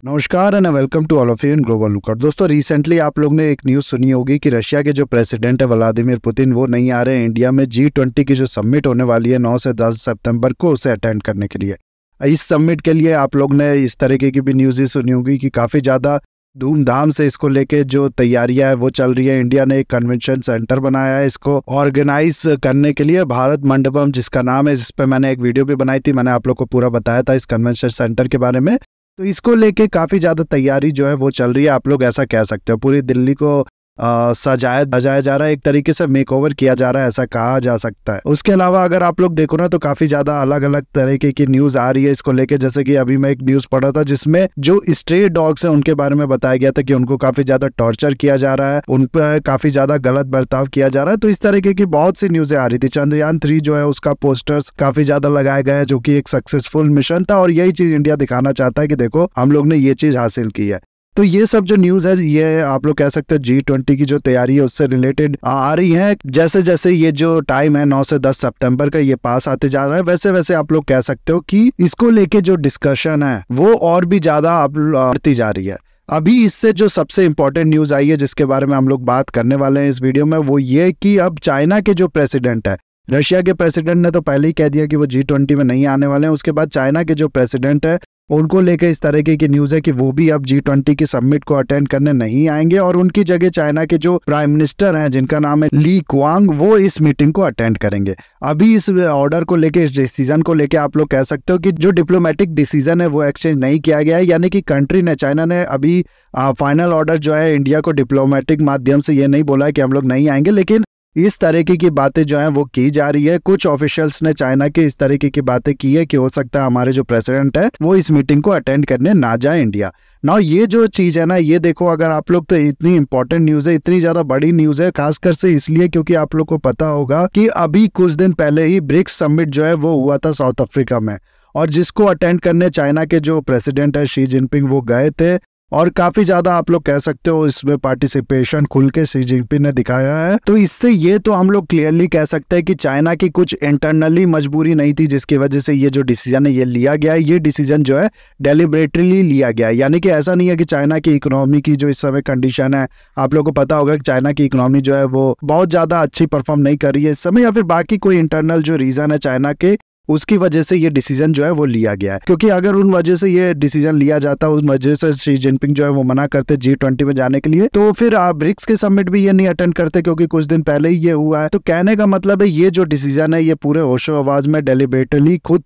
नमस्कार and welcome to all of you in Global Lookout. दोस्तों, recently आप लोग ने एक न्यूज़ सुनी होगी कि रशिया के जो प्रेसिडेंट है व्लादिमीर पुतिन, वो नहीं आ रहे हैं इंडिया में G20 की जो समिट होने वाली है 9 से 10 सितंबर को, उसे अटेंड करने के लिए। इस समिट के लिए आप लोग ने इस तरीके की भी न्यूज़ सुनी होगी कि काफ़ी ज़्यादा धूमधाम से इसको लेके जो तैयारियां है वो चल रही है। इंडिया ने एक कन्वेंशन सेंटर बनाया है इसको ऑर्गेनाइज करने के लिए, भारत मंडपम जिसका नाम है, जिस पे मैंने एक वीडियो भी बनाई थी। मैंने आप लोग को पूरा बताया था इस कन्वेंशन सेंटर के बारे में। तो इसको लेके काफ़ी ज़्यादा तैयारी जो है वो चल रही है। आप लोग ऐसा कह सकते हो पूरी दिल्ली को सजाया जा रहा है, एक तरीके से मेकओवर किया जा रहा है, ऐसा कहा जा सकता है। उसके अलावा अगर आप लोग देखो ना तो काफ़ी ज़्यादा अलग अलग तरीके की न्यूज़ आ रही है इसको लेके। जैसे कि अभी मैं एक न्यूज़ पढ़ा था जिसमें जो स्ट्रे डॉग्स हैं उनके बारे में बताया गया था कि उनको काफ़ी ज़्यादा टॉर्चर किया जा रहा है, उन पर काफ़ी ज़्यादा गलत बर्ताव किया जा रहा है। तो इस तरीके की बहुत सी न्यूज़ें आ रही थी। चंद्रयान 3 जो है उसका पोस्टर्स काफ़ी ज़्यादा लगाए गए हैं, जो कि एक सक्सेसफुल मिशन था और यही चीज़ इंडिया दिखाना चाहता है कि देखो हम लोग ने ये चीज़ हासिल की है। तो ये सब जो न्यूज़ है ये आप लोग कह सकते हो G20 की जो तैयारी है उससे रिलेटेड आ रही है। जैसे जैसे ये जो टाइम है 9 से 10 सितंबर का, ये पास आते जा रहा है, वैसे वैसे आप लोग कह सकते हो कि इसको लेके जो डिस्कशन है वो और भी ज़्यादा बढ़ती जा रही है। अभी इससे जो सबसे इम्पोर्टेंट न्यूज़ आई है जिसके बारे में हम लोग बात करने वाले हैं इस वीडियो में, वो ये कि अब चाइना के जो प्रेसिडेंट है, रशिया के प्रेसिडेंट ने तो पहले ही कह दिया कि वो G20 में नहीं आने वाले हैं। उसके बाद चाइना के जो प्रेसिडेंट है उनको लेकर इस तरह की न्यूज़ है कि वो भी अब G20 की समिट को अटेंड करने नहीं आएंगे और उनकी जगह चाइना के जो प्राइम मिनिस्टर हैं जिनका नाम है ली क्वांग, वो इस मीटिंग को अटेंड करेंगे। अभी इस ऑर्डर को लेके, इस डिसीजन को लेके आप लोग कह सकते हो कि जो डिप्लोमेटिक डिसीजन है वो एक्सचेंज नहीं किया गया है, यानी कि कंट्री ने, चाइना ने अभी फाइनल ऑर्डर जो है इंडिया को डिप्लोमेटिक माध्यम से ये नहीं बोला है कि हम लोग नहीं आएंगे, लेकिन इस तरीके की बातें जो हैं वो की जा रही है। कुछ ऑफिशियल्स ने चाइना के इस तरीके की बातें की है कि हो सकता है हमारे जो प्रेसिडेंट है वो इस मीटिंग को अटेंड करने ना जाए इंडिया। ना ये जो चीज़ है ना, ये देखो अगर आप लोग, तो इतनी इंपॉर्टेंट न्यूज़ है, इतनी ज़्यादा बड़ी न्यूज़ है, खासकर से इसलिए क्योंकि आप लोग को पता होगा कि अभी कुछ दिन पहले ही ब्रिक्स समिट जो है वो हुआ था साउथ अफ्रीका में, और जिसको अटेंड करने चाइना के जो प्रेसिडेंट है शी जिनपिंग वो गए थे और काफी ज्यादा आप लोग कह सकते हो इसमें पार्टिसिपेशन खुल के शी जिनपिंग ने दिखाया है। तो इससे ये तो हम लोग क्लियरली कह सकते हैं कि चाइना की कुछ इंटरनली मजबूरी नहीं थी जिसकी वजह से ये जो डिसीजन है ये लिया गया है। ये डिसीजन जो है डेलिबरेटली लिया गया है, यानी कि ऐसा नहीं है कि चाइना की इकोनॉमी की जो इस समय कंडीशन है, आप लोग को पता होगा कि चाइना की इकोनॉमी जो है वो बहुत ज्यादा अच्छी परफॉर्म नहीं कर रही है इस समय, या फिर बाकी कोई इंटरनल जो रीजन है चाइना के, उसकी वजह से ये डिसीजन जो है वो लिया गया है। क्योंकि अगर उन वजह से ये डिसीजन लिया जाता, उस वजह से शी जिनपिंग जो है वो मना करते G20 में जाने के लिए, तो फिर ब्रिक्स के समिट भी ये नहीं अटेंड करते, क्योंकि कुछ दिन पहले ही ये हुआ है। तो कहने का मतलब है ये जो डिसीजन है ये पूरे होशो आवाज में डेलिबरेटली खुद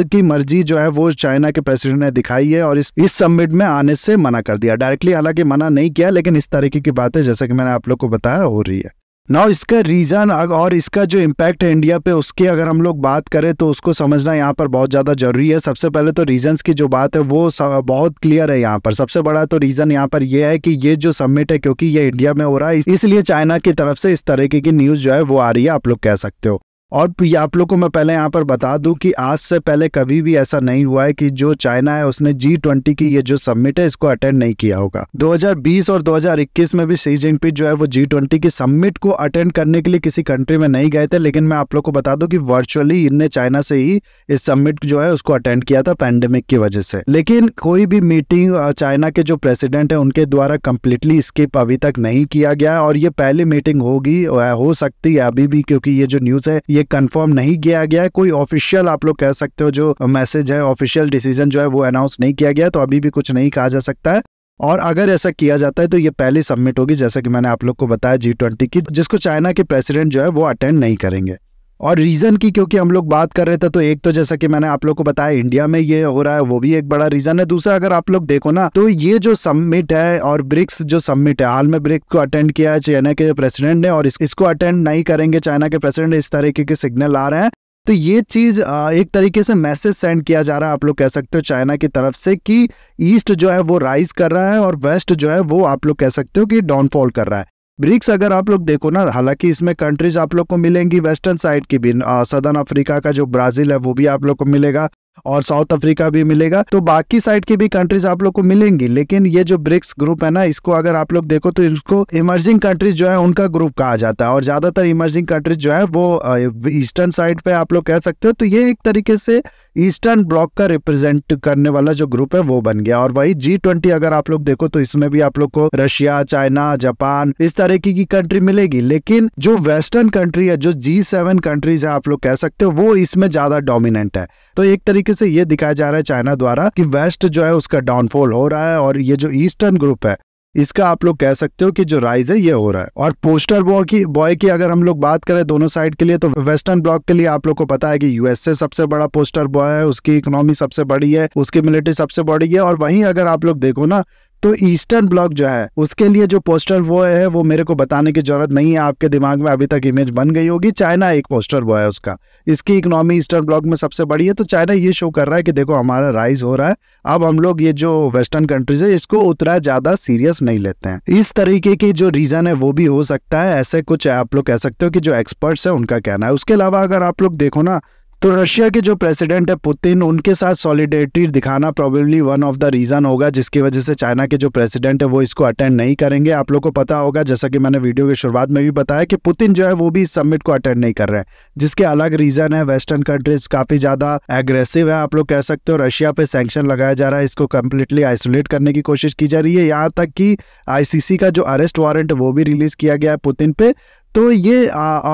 की मर्जी जो है वो चाइना के प्रेसिडेंट ने दिखाई है और इस समिट में आने से मना कर दिया। डायरेक्टली हालांकि मना नहीं किया, लेकिन इस तरीके की बातें जैसे कि मैंने आप लोग को बताया हो रही है। नाउ इसका रीज़न और इसका जो इम्पैक्ट है इंडिया पे, उसकी अगर हम लोग बात करें तो उसको समझना यहाँ पर बहुत ज़्यादा जरूरी है। सबसे पहले तो रीजंस की जो बात है वो बहुत क्लियर है यहाँ पर। सबसे बड़ा तो रीज़न यहाँ पर ये है कि ये जो समिट है, क्योंकि ये इंडिया में हो रहा है, इसलिए चाइना की तरफ से इस तरीके की न्यूज़ जो है वो आ रही है, आप लोग कह सकते हो। और आप लोग को मैं पहले यहाँ पर बता दूं कि आज से पहले कभी भी ऐसा नहीं हुआ है कि जो चाइना है उसने G20 की ये जो समिट है इसको अटेंड नहीं किया होगा। 2020 और 2021 में भी शी जिनपिंग जो है वो G20 की समिट को अटेंड करने के लिए किसी कंट्री में नहीं गए थे, लेकिन मैं आप लोग को बता दूं कि वर्चुअली इनने चाइना से ही इस समिट जो है उसको अटेंड किया था पैंडेमिक की वजह से। लेकिन कोई भी मीटिंग चाइना के जो प्रेसिडेंट है उनके द्वारा कंप्लीटली स्किप अभी तक नहीं किया गया, और ये पहली मीटिंग होगी, हो सकती है अभी भी, क्योंकि ये जो न्यूज़ है ये कंफर्म नहीं किया गया है। कोई ऑफिशियल आप लोग कह सकते हो जो मैसेज है, ऑफिशियल डिसीजन जो है वो अनाउंस नहीं किया गया, तो अभी भी कुछ नहीं कहा जा सकता है। और अगर ऐसा किया जाता है तो ये पहली समिट होगी, जैसे कि मैंने आप लोग को बताया G20 की, जिसको चाइना के प्रेसिडेंट जो है वो अटेंड नहीं करेंगे। और रीजन की क्योंकि हम लोग बात कर रहे थे, तो एक तो जैसा कि मैंने आप लोग को बताया इंडिया में ये हो रहा है, वो भी एक बड़ा रीजन है। दूसरा अगर आप लोग देखो ना तो ये जो समिट है और ब्रिक्स जो समिट है, हाल में ब्रिक्स को अटेंड किया है चाइना के प्रेसिडेंट ने, और इसको अटेंड नहीं करेंगे चाइना के प्रेसिडेंट, इस तरीके के सिग्नल आ रहे हैं। तो ये चीज एक तरीके से मैसेज सेंड किया जा रहा है, आप लोग कह सकते हो चाइना की तरफ से, कि ईस्ट जो है वो राइज कर रहा है और वेस्ट जो है वो आप लोग कह सकते हो कि डाउनफॉल कर रहा है। ब्रिक्स अगर आप लोग देखो ना, हालांकि इसमें कंट्रीज आप लोग को मिलेंगी वेस्टर्न साइड की भी, सदर्न अफ्रीका का जो ब्राजील है वो भी आप लोग को मिलेगा, और साउथ अफ्रीका भी मिलेगा, तो बाकी साइड की भी कंट्रीज आप लोग को मिलेंगी। लेकिन ये जो ब्रिक्स ग्रुप है ना, इसको अगर आप लोग देखो तो इसको इमर्जिंग कंट्रीज जो है उनका ग्रुप कहा जाता है, और ज्यादातर इमर्जिंग कंट्रीज जो है वो ईस्टर्न साइड पे आप लोग कह सकते हो। तो ये एक तरीके से ईस्टर्न ब्लॉक का रिप्रेजेंट करने वाला जो ग्रुप है वो बन गया। और वही G20 अगर आप लोग देखो तो इसमें भी आप लोग को रशिया, चाइना, जापान इस तरह की कंट्री मिलेगी, लेकिन जो वेस्टर्न कंट्री है, जो G7 कंट्रीज है आप लोग कह सकते हो, वो इसमें ज्यादा डोमिनेंट है। तो एक तरीके से ये दिखाया जा रहा है चाइना द्वारा कि वेस्ट जो है उसका डाउनफॉल हो रहा है, और ये जो ईस्टर्न ग्रुप है इसका आप लोग कह सकते हो कि जो राइज है ये हो रहा है। और पोस्टर बॉय की अगर हम लोग बात करें दोनों साइड के लिए, तो वेस्टर्न ब्लॉक के लिए आप लोग को पता है कि यूएसए सबसे बड़ा पोस्टर बॉय है, उसकी इकोनॉमी सबसे बड़ी है, उसकी मिलिट्री सबसे बड़ी है। और वहीं अगर आप लोग देखो ना तो ईस्टर्न ब्लॉक जो है उसके लिए जो पोस्टर बॉय है वो मेरे को बताने की जरूरत नहीं है, आपके दिमाग में अभी तक इमेज बन गई होगी। चाइना एक पोस्टर बॉय है उसका, इसकी इकोनॉमी ईस्टर्न ब्लॉक में सबसे बड़ी है। तो चाइना ये शो कर रहा है कि देखो हमारा राइज हो रहा है, अब हम लोग ये जो वेस्टर्न कंट्रीज है इसको उतना ज्यादा सीरियस नहीं लेते हैं। इस तरीके की जो रीजन है वो भी हो सकता है, ऐसे कुछ आप लोग कह सकते हो कि जो एक्सपर्ट्स है उनका कहना है। उसके अलावा अगर आप लोग देखो ना तो रशिया के जो प्रेसिडेंट है पुतिन, उनके साथ सॉलिडेरिटी दिखाना probably one of the reason होगा जिसकी वजह से चाइना के जो प्रेसिडेंट है वो इसको अटेंड नहीं करेंगे। आप लोग को पता होगा, जैसा कि मैंने वीडियो की शुरुआत में भी बताया, कि पुतिन जो है वो भी इस समिट को अटेंड नहीं कर रहे हैं, जिसके अलग रीजन है। वेस्टर्न कंट्रीज काफी ज्यादा एग्रेसिव है, आप लोग कह सकते हो। रशिया पे सैंक्शन लगाया जा रहा है, इसको कंप्लीटली आइसोलेट करने की कोशिश की जा रही है। यहाँ तक कि ICC का जो अरेस्ट वारंट है वो भी रिलीज किया गया है पुतिन पे। तो ये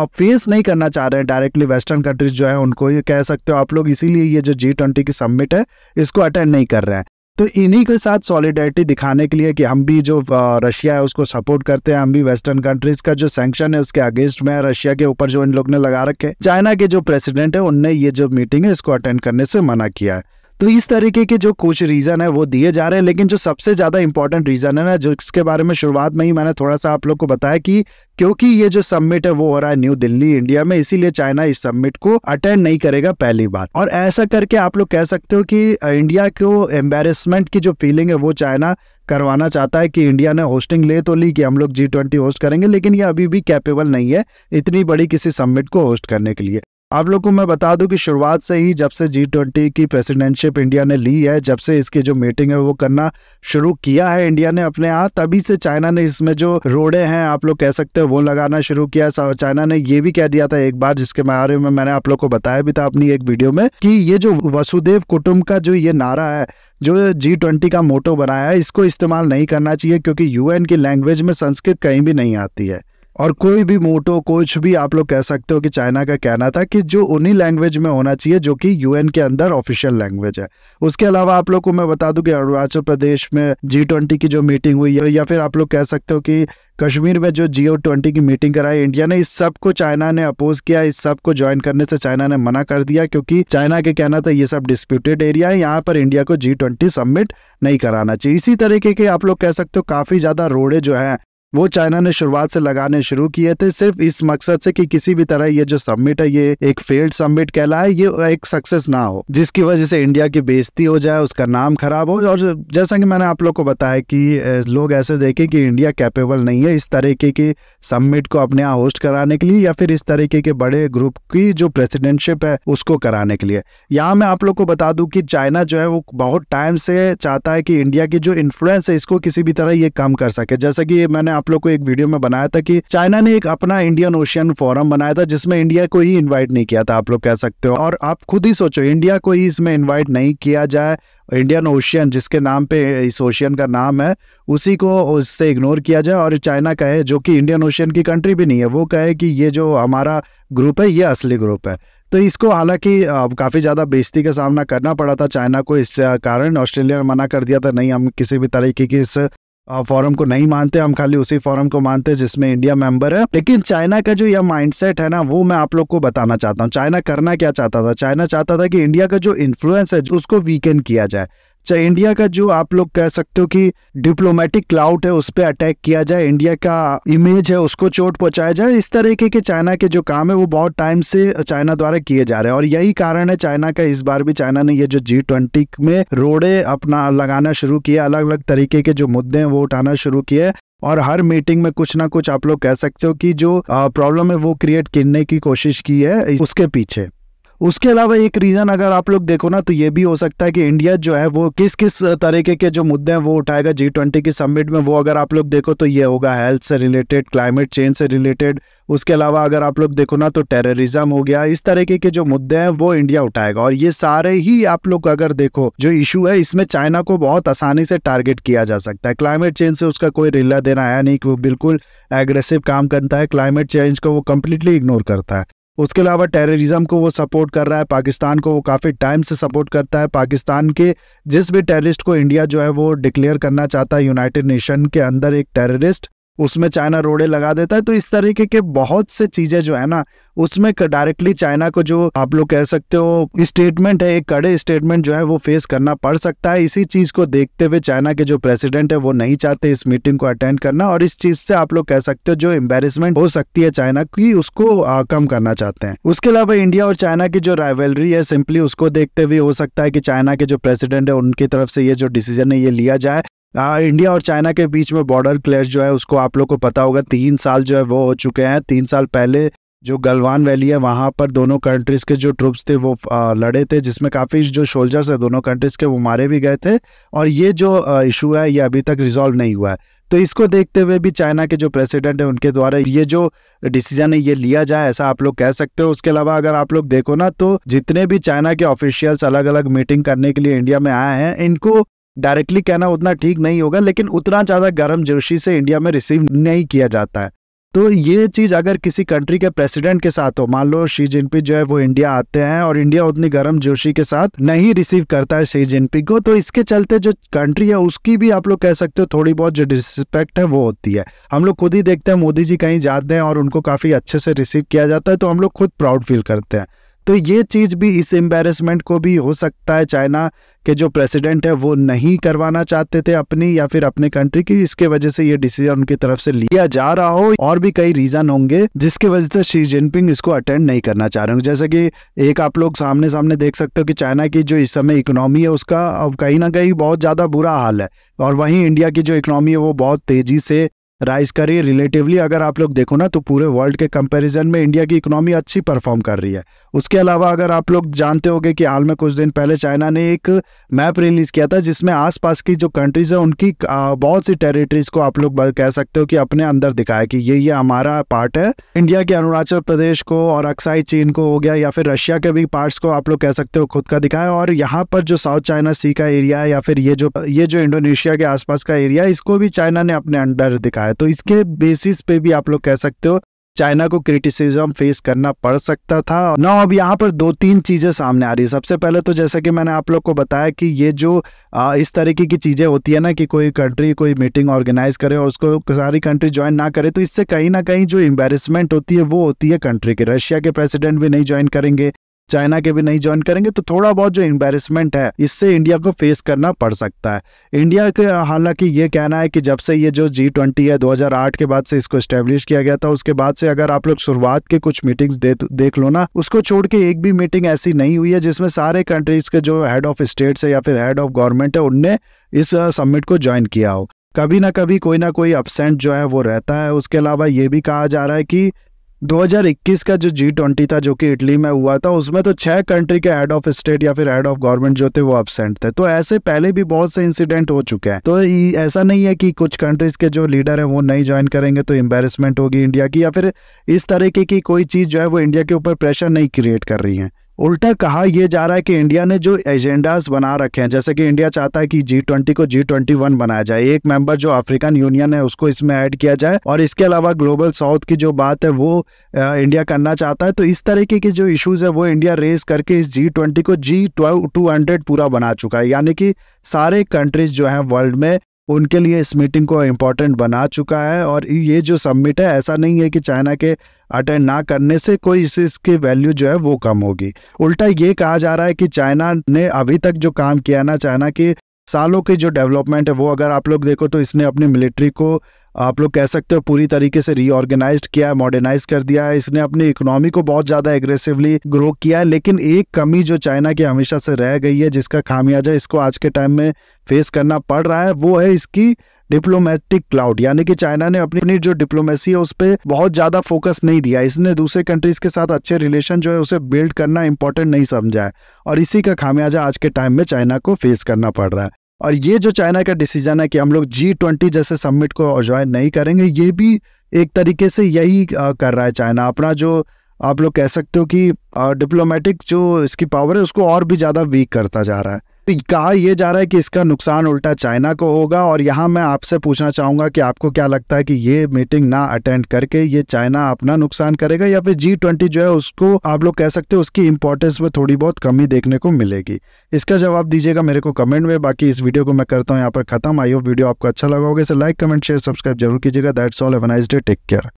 फेस नहीं करना चाह रहे हैं डायरेक्टली वेस्टर्न कंट्रीज जो है उनको, ये कह सकते हो आप लोग। इसीलिए ये जो G20 की समिट है इसको अटेंड नहीं कर रहे हैं। तो इन्हीं के साथ सॉलिडेरिटी दिखाने के लिए कि हम भी जो रशिया है उसको सपोर्ट करते हैं, हम भी वेस्टर्न कंट्रीज का जो सैंक्शन है उसके अगेंस्ट में रशिया के ऊपर जो इन लोग ने लगा रखे, चाइना के जो प्रेसिडेंट है उनने ये जो मीटिंग है इसको अटेंड करने से मना किया है। तो इस तरीके के जो कुछ रीजन है वो दिए जा रहे हैं, लेकिन जो सबसे ज्यादा इंपॉर्टेंट रीजन है ना, जो इसके बारे में शुरुआत में ही मैंने थोड़ा सा आप लोग को बताया कि क्योंकि ये जो समिट है वो हो रहा है न्यू दिल्ली, इंडिया में, इसीलिए चाइना इस समिट को अटेंड नहीं करेगा पहली बार। और ऐसा करके आप लोग कह सकते हो कि इंडिया को एम्बेरसमेंट की जो फीलिंग है वो चाइना करवाना चाहता है कि इंडिया ने होस्टिंग ले तो ली कि हम लोग G20 होस्ट करेंगे, लेकिन ये अभी भी कैपेबल नहीं है इतनी बड़ी किसी समिट को होस्ट करने के लिए। आप लोग को मैं बता दूं कि शुरुआत से ही जब से G20 की प्रेसिडेंटशिप इंडिया ने ली है, जब से इसकी जो मीटिंग है वो करना शुरू किया है इंडिया ने अपने यहाँ, तभी से चाइना ने इसमें जो रोड़े हैं आप लोग कह सकते हो वो लगाना शुरू किया। चाइना ने ये भी कह दिया था एक बार, जिसके बारे में मैंने आप लोग को बताया भी था अपनी एक वीडियो में, कि ये जो वसुदेव कुटुंब का जो ये नारा है, जो G20 का मोटो बनाया है, इसको इस्तेमाल नहीं करना चाहिए, क्योंकि UN की लैंग्वेज में संस्कृत कहीं भी नहीं आती है। और कोई भी मोटो कुछ भी आप लोग कह सकते हो कि चाइना का कहना था कि जो उन्हीं लैंग्वेज में होना चाहिए जो कि UN के अंदर ऑफिशियल लैंग्वेज है। उसके अलावा आप लोग को मैं बता दूं कि अरुणाचल प्रदेश में G20 की जो मीटिंग हुई है, या फिर आप लोग कह सकते हो कि कश्मीर में जो G20 की मीटिंग कराई इंडिया ने, इस सब को चाइना ने अपोज किया, इस सब को ज्वाइन करने से चाइना ने मना कर दिया, क्योंकि चाइना के कहना था ये सब डिस्प्यूटेड एरिया है, यहाँ पर इंडिया को G20 समिट नहीं कराना चाहिए। इसी तरीके के आप लोग कह सकते हो काफी ज्यादा रोड़े जो है वो चाइना ने शुरुआत से लगाने शुरू किए थे, सिर्फ इस मकसद से कि किसी भी तरह ये जो समिट है ये एक फेल्ड समिट कहलाए, ये एक सक्सेस ना हो, जिसकी वजह से इंडिया की बेइज्जती हो जाए, उसका नाम खराब हो। और जैसा कि मैंने आप लोग को बताया कि लोग ऐसे देखे कि इंडिया कैपेबल नहीं है इस तरीके की समिट को अपने यहाँ होस्ट कराने के लिए, या फिर इस तरीके के बड़े ग्रुप की जो प्रेसिडेंटशिप है उसको कराने के लिए। यहाँ मैं आप लोग को बता दूं कि चाइना जो है वो बहुत टाइम से चाहता है कि इंडिया की जो इन्फ्लुएंस है इसको किसी भी तरह ये कम कर सके। जैसा कि मैंने आप लोग को एक वीडियो में बनाया था कि चाइना ने एक अपना इंडियन ओशियन फोरम बनाया था, जिसमें इंडिया को ही इनवाइट नहीं किया था, आप लोग कह सकते हो। और आप खुद ही सोचो, इंडिया को ही इसमें इनवाइट नहीं किया जाए, इंडियन ओशियन जिसके नाम पे इस ओशियन का नाम है उसी को उससे इग्नोर किया जाए, और चाइना कहे, जो कि इंडियन ओशियन की कंट्री भी नहीं है, वो कहे कि ये जो हमारा ग्रुप है ये असली ग्रुप है। तो इसको हालांकि काफी ज्यादा बेइज्जती का सामना करना पड़ा था चाइना को, इस कारण ऑस्ट्रेलिया ने मना कर दिया था, नहीं हम किसी भी तरीके की इस फोरम को नहीं मानते, हम खाली उसी फोरम को मानते हैं जिसमें इंडिया मेंबर है। लेकिन चाइना का जो यह माइंडसेट है ना, वो मैं आप लोग को बताना चाहता हूँ। चाइना करना क्या चाहता था? चाइना चाहता था कि इंडिया का जो इन्फ्लुएंस है उसको वीकेंड किया जाए, चाहे इंडिया का जो आप लोग कह सकते हो कि डिप्लोमेटिक क्लाउड है उस पर अटैक किया जाए, इंडिया का इमेज है उसको चोट पहुंचाया जाए। इस तरीके के चाइना के जो काम है वो बहुत टाइम से चाइना द्वारा किए जा रहे हैं, और यही कारण है चाइना का, इस बार भी चाइना ने ये जो G20 में रोड़े अपना लगाना शुरू किया, अलग अलग तरीके के जो मुद्दे हैं वो उठाना शुरू किए, और हर मीटिंग में कुछ ना कुछ आप लोग कह सकते हो कि जो प्रॉब्लम है वो क्रिएट करने की कोशिश की है उसके पीछे। उसके अलावा एक रीजन अगर आप लोग देखो ना तो ये भी हो सकता है कि इंडिया जो है वो किस किस तरीके के जो मुद्दे हैं वो उठाएगा G20 की समिट में। वो अगर आप लोग देखो तो ये होगा हेल्थ से रिलेटेड, क्लाइमेट चेंज से रिलेटेड। उसके अलावा अगर आप लोग देखो ना तो टेररिज्म हो गया, इस तरीके के जो मुद्दे हैं वो इंडिया उठाएगा। और ये सारे ही आप लोग अगर देखो जो इशू है इसमें चाइना को बहुत आसानी से टारगेट किया जा सकता है। क्लाइमेट चेंज से उसका कोई रिला देना है नहीं कि वो बिल्कुल एग्रेसिव काम करता है, क्लाइमेट चेंज को वो कंप्लीटली इग्नोर करता है। उसके अलावा टेररिज्म को वो सपोर्ट कर रहा है, पाकिस्तान को वो काफ़ी टाइम से सपोर्ट करता है। पाकिस्तान के जिस भी टेररिस्ट को इंडिया जो है वो डिक्लेयर करना चाहता है यूनाइटेड नेशन के अंदर एक टेररिस्ट, उसमें चाइना रोड़े लगा देता है। तो इस तरीके के बहुत से चीज़ें जो है ना उसमें डायरेक्टली चाइना को जो आप लोग कह सकते हो स्टेटमेंट है, एक कड़े स्टेटमेंट जो है वो फेस करना पड़ सकता है। इसी चीज़ को देखते हुए चाइना के जो प्रेसिडेंट है वो नहीं चाहते इस मीटिंग को अटेंड करना, और इस चीज़ से आप लोग कह सकते हो जो एम्बेरसमेंट हो सकती है चाइना की उसको कम करना चाहते हैं। उसके अलावा इंडिया और चाइना की जो राइवलरी है सिंपली उसको देखते हुए हो सकता है कि चाइना के जो प्रेसिडेंट है उनकी तरफ से ये जो डिसीजन है ये लिया जाए। इंडिया और चाइना के बीच में बॉर्डर क्लैश जो है उसको आप लोग को पता होगा 3 साल जो है वो हो चुके हैं। 3 साल पहले जो गलवान वैली है वहाँ पर दोनों कंट्रीज के जो ट्रूप्स थे वो लड़े थे, जिसमें काफ़ी जो सोल्जर्स है दोनों कंट्रीज के वो मारे भी गए थे। और ये जो इशू है ये अभी तक रिजॉल्व नहीं हुआ है। तो इसको देखते हुए भी चाइना के जो प्रेसिडेंट है उनके द्वारा ये जो डिसीजन है ये लिया जाए, ऐसा आप लोग कह सकते हो। उसके अलावा अगर आप लोग देखो ना तो जितने भी चाइना के ऑफिशियल्स अलग अलग मीटिंग करने के लिए इंडिया में आए हैं, इनको डायरेक्टली कहना उतना ठीक नहीं होगा, लेकिन उतना ज़्यादा गर्मजोशी से इंडिया में रिसीव नहीं किया जाता है। तो ये चीज़ अगर किसी कंट्री के प्रेसिडेंट के साथ हो, मान लो शी जिनपिंग जो है वो इंडिया आते हैं और इंडिया उतनी गर्मजोशी के साथ नहीं रिसीव करता है शी जिनपिंग को, तो इसके चलते जो कंट्री है उसकी भी आप लोग कह सकते हो थोड़ी बहुत जो डिसरिस्पेक्ट है वो होती है। हम लोग खुद ही देखते हैं मोदी जी कहीं जाते हैं और उनको काफ़ी अच्छे से रिसीव किया जाता है, तो हम लोग खुद प्राउड फील करते हैं। तो ये चीज़ भी, इस एम्बेरसमेंट को भी हो सकता है चाइना के जो प्रेसिडेंट है वो नहीं करवाना चाहते थे अपनी या फिर अपने कंट्री की, इसके वजह से ये डिसीजन उनकी तरफ से लिया जा रहा हो। और भी कई रीजन होंगे जिसकी वजह से शी जिनपिंग इसको अटेंड नहीं करना चाह रहे होंगे। जैसे कि एक आप लोग सामने सामने देख सकते हो कि चाइना की जो इस समय इकोनॉमी है उसका अब कहीं ना कहीं बहुत ज़्यादा बुरा हाल है, और वहीं इंडिया की जो इकोनॉमी है वो बहुत तेज़ी से राइज कर रही है। रिलेटिवली अगर आप लोग देखो ना तो पूरे वर्ल्ड के कंपैरिजन में इंडिया की इकोनॉमी अच्छी परफॉर्म कर रही है। उसके अलावा अगर आप लोग जानते होंगे कि हाल में कुछ दिन पहले चाइना ने एक मैप रिलीज किया था जिसमें आसपास की जो कंट्रीज है उनकी बहुत सी टेरिटरीज को आप लोग कह सकते हो कि अपने अंदर दिखाया कि ये हमारा पार्ट है। इंडिया के अरुणाचल प्रदेश को और अक्साई चीन को हो गया, या फिर रशिया के भी पार्ट्स को आप लोग कह सकते हो खुद का दिखाया। और यहाँ पर जो साउथ चाइना सी का एरिया है या फिर ये जो इंडोनेशिया के आसपास का एरिया है इसको भी चाइना ने अपने अंडर दिखाया। तो इसके बेसिस पे भी आप लोग कह सकते हो चाइना को क्रिटिसिज्म फेस करना पड़ सकता था ना। अब यहाँ पर 2-3 चीजें सामने आ रही है। सबसे पहले तो जैसा कि मैंने आप लोग को बताया कि ये जो इस तरीके की चीजें होती है ना कि कोई कंट्री कोई मीटिंग ऑर्गेनाइज करे और उसको सारी कंट्री ज्वाइन ना करे, तो इससे कहीं ना कहीं जो एम्बेरसमेंट होती है वो होती है कंट्री के। रशिया के प्रेसिडेंट भी नहीं ज्वाइन करेंगे, चाइना के भी नहीं ज्वाइन करेंगे, तो थोड़ा बहुत जो एम्बेरसमेंट है इससे इंडिया को फेस करना पड़ सकता है। इंडिया के हालांकि ये कहना है कि जब से ये जो G20 है 2008 के बाद से इसको एस्टेब्लिश किया गया था, उसके बाद से अगर आप लोग शुरुआत के कुछ मीटिंग्स देख लो ना, उसको छोड़ के एक भी मीटिंग ऐसी नहीं हुई है जिसमें सारे कंट्रीज के जो हेड ऑफ स्टेट्स है या फिर हेड ऑफ गवर्नमेंट है उनने इस समिट को ज्वाइन किया हो। कभी ना कभी कोई ना कोई अपसेंट जो है वो रहता है। उसके अलावा ये भी कहा जा रहा है कि 2021 का जो G20 था जो कि इटली में हुआ था उसमें तो 6 कंट्री के हेड ऑफ स्टेट या फिर हेड ऑफ गवर्नमेंट जो थे वो एब्सेंट थे। तो ऐसे पहले भी बहुत से इंसिडेंट हो चुके हैं। तो ऐसा नहीं है कि कुछ कंट्रीज के जो लीडर है वो नहीं ज्वाइन करेंगे तो एम्बेरसमेंट होगी इंडिया की, या फिर इस तरीके की कोई चीज जो है वो इंडिया के ऊपर प्रेशर नहीं क्रिएट कर रही है। उल्टा कहा यह जा रहा है कि इंडिया ने जो एजेंडास बना रखे हैं, जैसे कि इंडिया चाहता है कि G20 को G21 बनाया जाए, एक मेंबर जो अफ्रीकन यूनियन है उसको इसमें ऐड किया जाए, और इसके अलावा ग्लोबल साउथ की जो बात है वो इंडिया करना चाहता है। तो इस तरीके के जो इश्यूज है वो इंडिया रेज करके इस G20 को G200 पूरा बना चुका है, यानी कि सारे कंट्रीज जो हैं वर्ल्ड में उनके लिए इस मीटिंग को इम्पोर्टेंट बना चुका है। और ये जो समिट है ऐसा नहीं है कि चाइना के अटेंड ना करने से कोई इसकी वैल्यू जो है वो कम होगी। उल्टा ये कहा जा रहा है कि चाइना ने अभी तक जो काम किया ना, चाइना की सालों की जो डेवलपमेंट है वो अगर आप लोग देखो तो इसने अपनी मिलिट्री को आप लोग कह सकते हो पूरी तरीके से रीऑर्गेनाइज्ड किया है, मॉडर्नाइज कर दिया है। इसने अपनी इकोनॉमी को बहुत ज़्यादा एग्रेसिवली ग्रो किया है। लेकिन एक कमी जो चाइना की हमेशा से रह गई है, जिसका खामियाजा इसको आज के टाइम में फेस करना पड़ रहा है, वो है इसकी डिप्लोमेटिक क्लाउड, यानी कि चाइना ने अपनी जो डिप्लोमेसी है उस पर बहुत ज्यादा फोकस नहीं दिया। इसने दूसरे कंट्रीज के साथ अच्छे रिलेशन जो है उसे बिल्ड करना इंपॉर्टेंट नहीं समझा है, और इसी का खामियाजा आज के टाइम में चाइना को फेस करना पड़ रहा है। और ये जो चाइना का डिसीजन है कि हम लोग G20 जैसे समिट को ज्वाइन नहीं करेंगे, ये भी एक तरीके से यही कर रहा है चाइना। अपना जो आप लोग कह सकते हो कि डिप्लोमेटिक जो इसकी पावर है उसको और भी ज़्यादा वीक करता जा रहा है। तो कहा यह जा रहा है कि इसका नुकसान उल्टा चाइना को होगा। और यहाँ मैं आपसे पूछना चाहूँगा कि आपको क्या लगता है कि ये मीटिंग ना अटेंड करके ये चाइना अपना नुकसान करेगा, या फिर G20 जो है उसको आप लोग कह सकते हो उसकी इंपॉर्टेंस में थोड़ी बहुत कमी देखने को मिलेगी? इसका जवाब दीजिएगा मेरे को कमेंट में। बाकी इस वीडियो को मैं करता हूँ यहाँ पर खत्म। आई होप वीडियो आपको अच्छा लगा होगा। इसे लाइक, कमेंट, शेयर, सब्सक्राइब जरूर कीजिएगा। That's all, have a nice day, take care.